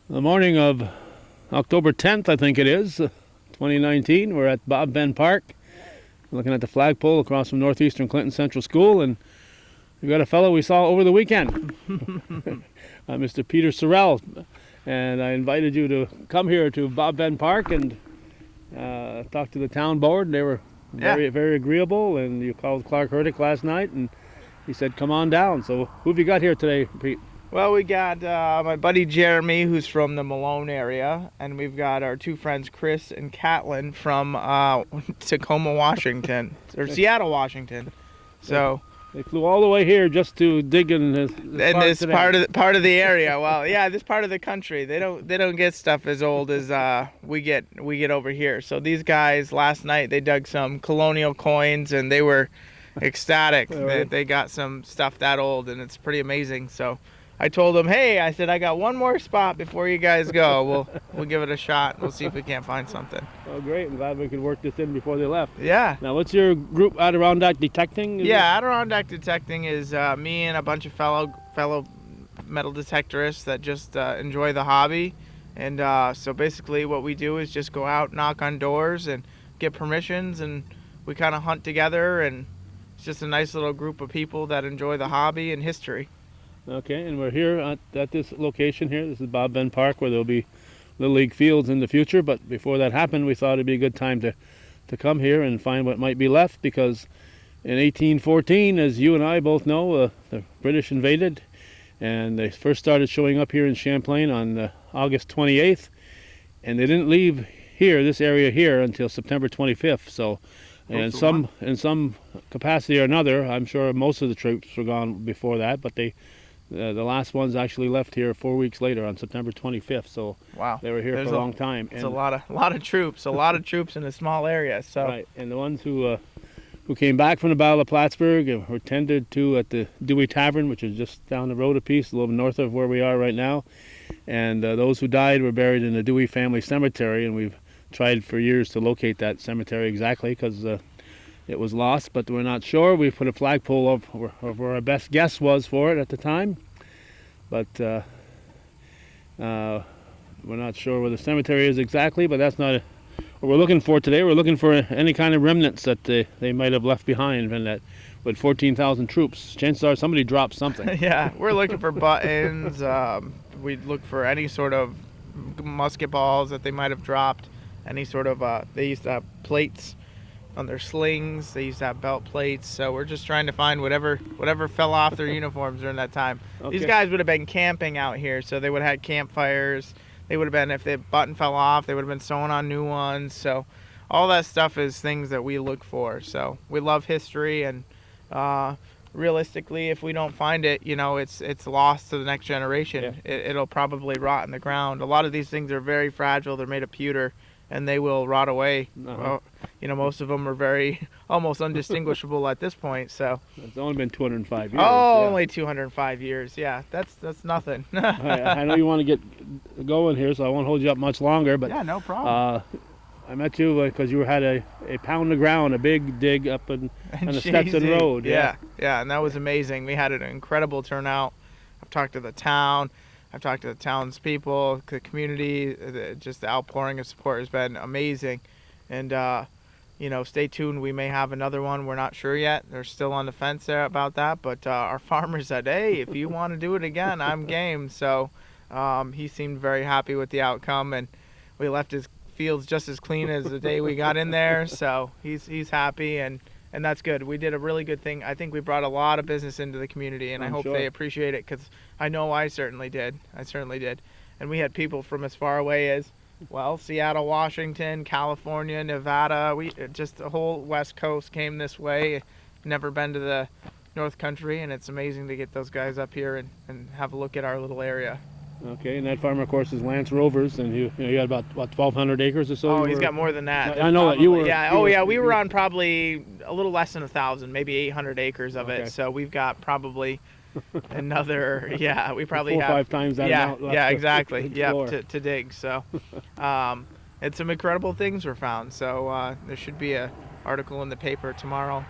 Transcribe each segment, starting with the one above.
The morning of October 10th, I think it is, 2019. We're at Bob Venne Park, looking at the flagpole across from Northeastern Clinton Central School, and we've got a fellow we saw over the weekend, Mr. Peter Sorrell, and I invited you to come here to Bob Venne Park and talk to the town board. They were very agreeable, and you called Clark Hurdick last night, and he said, come on down. So who have you got here today, Pete? Well, we got my buddy Jeremy, who's from the Malone area, and we've got our two friends, Chris and Catlin, from Tacoma, Washington, or Seattle, Washington. So they flew all the way here just to dig in this part of the area. Well, yeah, this part of the country, they don't get stuff as old as we get over here. So these guys last night, they dug some colonial coins, and they were ecstatic that they got some stuff that old, and it's pretty amazing. So I told them, hey, I said, I got one more spot before you guys go. We'll give it a shot. We'll see if we can't find something. Oh, great. I'm glad we could work this in before they left. Yeah. Now, what's your group, Adirondack Detecting? Adirondack Detecting is me and a bunch of fellow metal detectorists that just enjoy the hobby. And so basically what we do is just go out, knock on doors, and get permissions, and we kind of hunt together, and it's just a nice little group of people that enjoy the hobby and history. Okay, and we're here at this location here. This is Bob Venne Park, where there'll be Little League fields in the future. But before that happened, we thought it'd be a good time to come here and find what might be left, because in 1814, as you and I both know, the British invaded, and they first started showing up here in Champlain on August 28th, and they didn't leave here, this area here, until September 25th. So, in some capacity or another, I'm sure most of the troops were gone before that, but the last ones actually left here 4 weeks later on September 25th. So wow, they were here for a long time. It's a lot of troops, in a small area. So right, and the ones who came back from the Battle of Plattsburgh were tended to at the Dewey Tavern, which is just down the road a piece, a little north of where we are right now. And those who died were buried in the Dewey Family Cemetery, and we've tried for years to locate that cemetery exactly, because it was lost, but we're not sure. We put a flagpole of where our best guess was for it at the time, but we're not sure where the cemetery is exactly, but that's not what we're looking for today. We're looking for any kind of remnants that they might have left behind, and that with 14,000 troops, chances are somebody dropped something. Yeah, we're looking for buttons. We'd look for any sort of musket balls that they might have dropped, any sort of, they used to have plates on their slings, they used to have belt plates, so we're just trying to find whatever fell off their uniforms during that time. Okay. These guys would have been camping out here, so they would have had campfires. They would have been, if the button fell off, they would have been sewing on new ones. So all that stuff is things that we look for. So we love history, and realistically, if we don't find it, it's lost to the next generation. Yeah. It'll probably rot in the ground. A lot of these things are very fragile. They're made of pewter, and they will rot away. Well, most of them are very almost undistinguishable at this point. So it's only been 205 years. Oh, yeah. Only 205 years. Yeah, that's nothing. I know you want to get going here, so I won't hold you up much longer. But yeah, no problem. I met you because you had a pound of ground, a big dig up on the Stetson Road. Yeah, and that was amazing. We had an incredible turnout. I've talked to the town. I've talked to the townspeople, the community. Just the outpouring of support has been amazing. And, stay tuned. We may have another one. We're not sure yet. They're still on the fence there about that. But our farmer said, hey, if you want to do it again, I'm game. So he seemed very happy with the outcome. And we left his fields just as clean as the day we got in there. So he's happy. And that's good. We did a really good thing. I think we brought a lot of business into the community, and I hope they appreciate it, because I know I certainly did. And we had people from as far away as, Seattle, Washington, California, Nevada. Just the whole West Coast came this way. Never been to the North Country, and it's amazing to get those guys up here and have a look at our little area. Okay, and that farmer, of course, is Lance Rovers, and you had about, 1,200 acres or so? Oh, he's got more than that. I know that you were... Yeah, we were on probably a little less than 1,000, maybe 800 acres of it, so we've got probably another, we probably 4 or 5 times that amount left. Yeah, exactly, to dig, so and some incredible things were found, so there should be an article in the paper tomorrow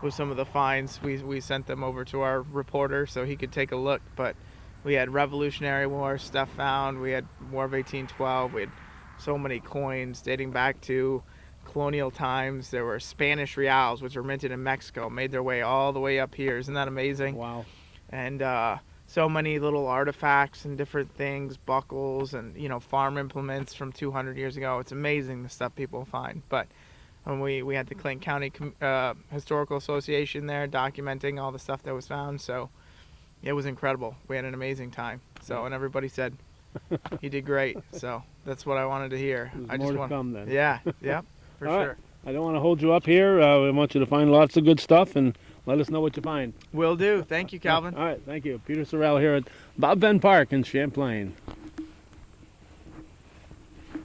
with some of the finds. We sent them over to our reporter so he could take a look, but We had Revolutionary War stuff found. We had War of 1812. We had so many coins dating back to colonial times. There were Spanish reals, which were minted in Mexico, made their way all the way up here. Isn't that amazing? Wow. And so many little artifacts and different things, buckles and farm implements from 200 years ago. It's amazing the stuff people find. But we had the Clinton County Historical Association there documenting all the stuff that was found. So it was incredible. We had an amazing time. So, and everybody said you did great. So that's what I wanted to hear. There's more to come then. Yeah, for All sure. right. I don't want to hold you up here. We want you to find lots of good stuff and let us know what you find. Will do. Thank you, Calvin. All right. Thank you. Peter Sorrell here at Bob Venne Park in Champlain.